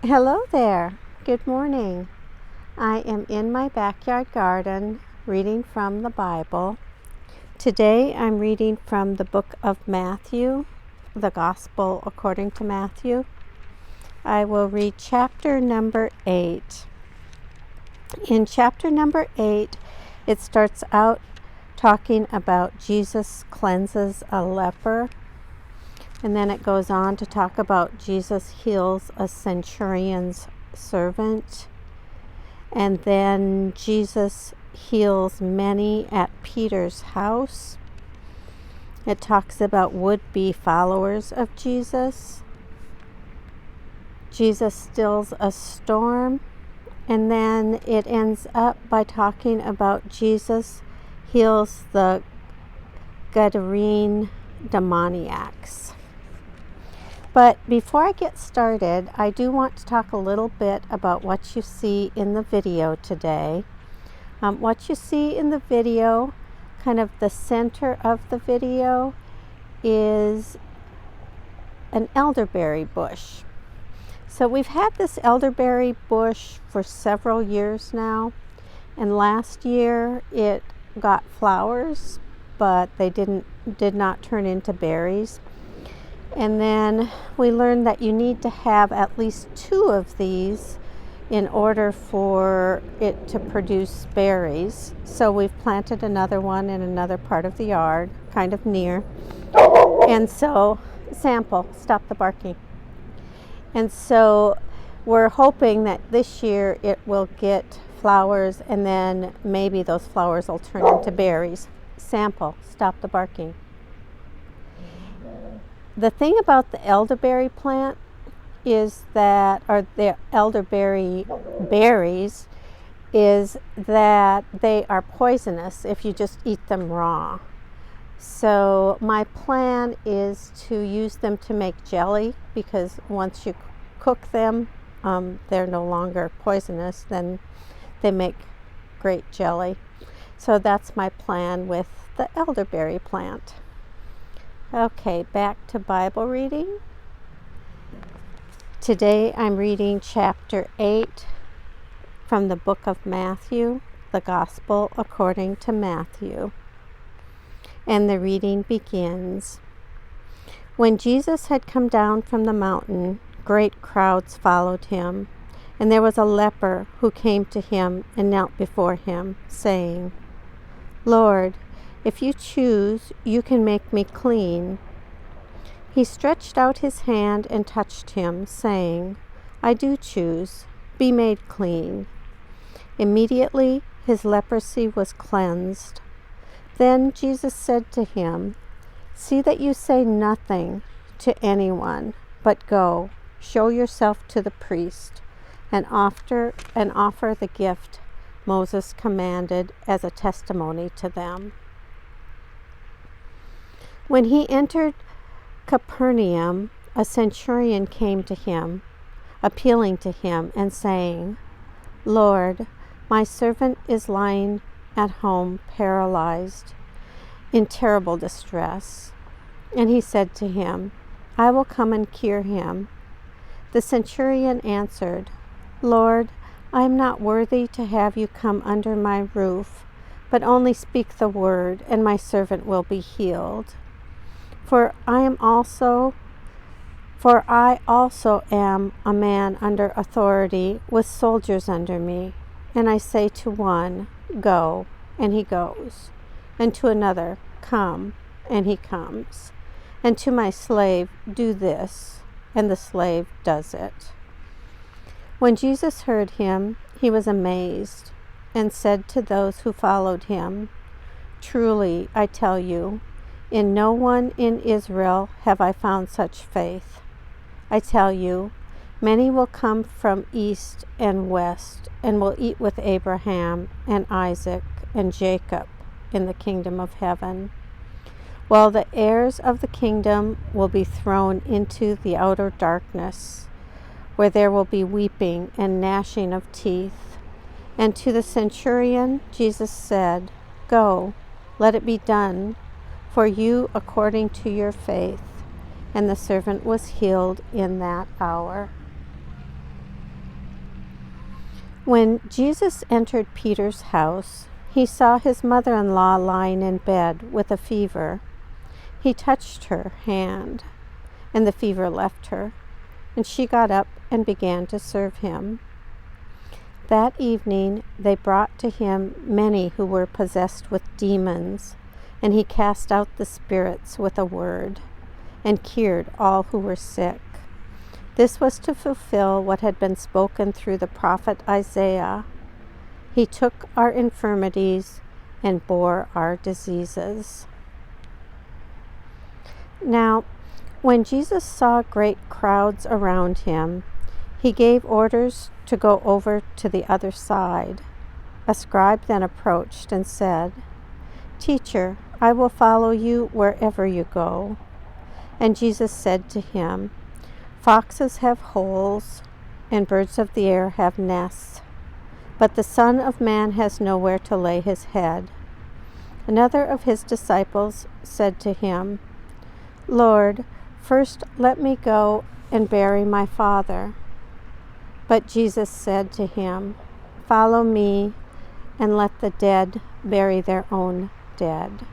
Hello there. Good morning. I am in my backyard garden reading from the Bible. Today I'm reading from the book of Matthew, the Gospel according to Matthew. I will read chapter number 8. In chapter number 8, it starts out talking about Jesus cleanses a leper. And then it goes on to talk about Jesus heals a centurion's servant. And then Jesus heals many at Peter's house. It talks about would-be followers of Jesus. Jesus stills a storm. And then it ends up by talking about Jesus heals the Gadarene demoniacs. But before I get started, I do want to talk a little bit about what you see in the video today. What you see in the video, kind of the center of the video, is an elderberry bush. So we've had this elderberry bush for several years now, and last year it got flowers, but they did not turn into berries. And then we learned that you need to have at least 2 of these in order for it to produce berries. So we've planted another one in another part of the yard, kind of near. And so, sample, stop the barking. And so we're hoping that this year it will get flowers, and then maybe those flowers will turn into berries. Sample, stop the barking. The thing about the elderberry plant is that, or the elderberry berries, is that they are poisonous if you just eat them raw. So my plan is to use them to make jelly, because once you cook them, they're no longer poisonous, then they make great jelly. So that's my plan with the elderberry plant. Okay, back to Bible reading. Today I'm reading chapter 8 from the book of Matthew, the Gospel according to Matthew. And the reading begins. When Jesus had come down from the mountain, great crowds followed him, and there was a leper who came to him and knelt before him, saying, "Lord, if you choose, you can make me clean." He stretched out his hand and touched him, saying, "I do choose. Be made clean." Immediately his leprosy was cleansed. Then Jesus said to him, "See that you say nothing to anyone, but go, show yourself to the priest, and offer the gift Moses commanded as a testimony to them." When he entered Capernaum, a centurion came to him, appealing to him and saying, "Lord, my servant is lying at home paralyzed, in terrible distress." And he said to him, "I will come and cure him." The centurion answered, "Lord, I am not worthy to have you come under my roof, but only speak the word, and my servant will be healed. For I also am a man under authority, with soldiers under me. And I say to one, 'Go,' and he goes, and to another, 'Come,' and he comes, and to my slave, 'Do this,' and the slave does it." When Jesus heard him, he was amazed, and said to those who followed him, "Truly, I tell you, in no one in Israel have I found such faith. I tell you, many will come from east and west and will eat with Abraham and Isaac and Jacob in the kingdom of heaven, while the heirs of the kingdom will be thrown into the outer darkness, where there will be weeping and gnashing of teeth." And to the centurion, Jesus said, "Go, let it be done for you according to your faith." And the servant was healed in that hour. When Jesus entered Peter's house, he saw his mother-in-law lying in bed with a fever. He touched her hand, and the fever left her, and she got up and began to serve him. That evening they brought to him many who were possessed with demons, and he cast out the spirits with a word, and cured all who were sick. This was to fulfill what had been spoken through the prophet Isaiah. He took our infirmities and bore our diseases. Now, when Jesus saw great crowds around him, he gave orders to go over to the other side. A scribe then approached and said, "Teacher, I will follow you wherever you go." And Jesus said to him, "Foxes have holes, and birds of the air have nests, but the Son of Man has nowhere to lay his head." Another of his disciples said to him, "Lord, first let me go and bury my father." But Jesus said to him, "Follow me, and let the dead bury their own dead."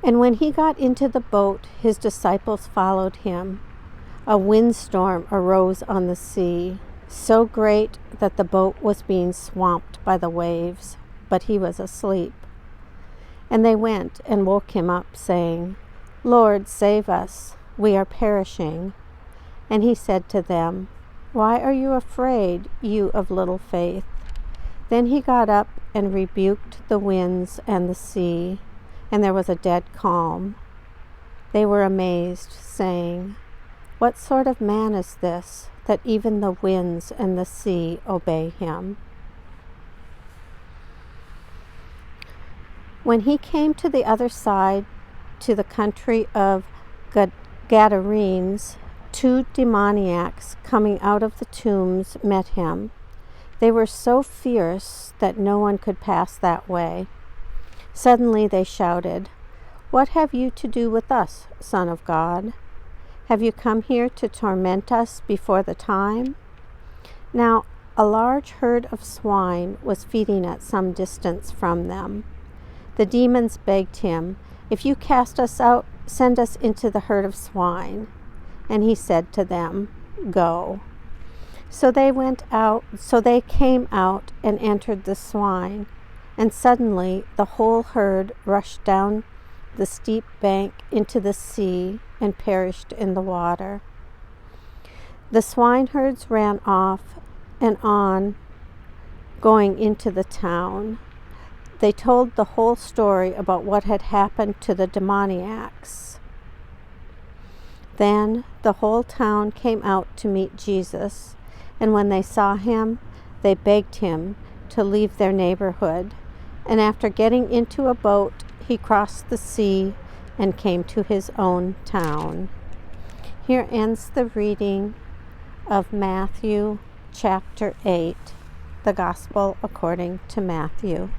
And when he got into the boat, his disciples followed him. A windstorm arose on the sea, so great that the boat was being swamped by the waves, but he was asleep. And they went and woke him up, saying, "Lord, save us, we are perishing." And he said to them, "Why are you afraid, you of little faith?" Then he got up and rebuked the winds and the sea, and there was a dead calm. They were amazed, saying, "What sort of man is this, that even the winds and the sea obey him?" When he came to the other side, to the country of Gadarenes, 2 demoniacs coming out of the tombs met him. They were so fierce that no one could pass that way. Suddenly they shouted, "What have you to do with us, Son of God? Have you come here to torment us before the time?" Now a large herd of swine was feeding at some distance from them. The demons begged him, "If you cast us out, send us into the herd of swine." And he said to them, "Go." So they came out and entered the swine, and suddenly the whole herd rushed down the steep bank into the sea and perished in the water. The swineherds ran off and on, going into the town. They told the whole story about what had happened to the demoniacs. Then the whole town came out to meet Jesus, and when they saw him, they begged him to leave their neighborhood. And after getting into a boat, he crossed the sea and came to his own town. Here ends the reading of Matthew chapter 8, the Gospel according to Matthew.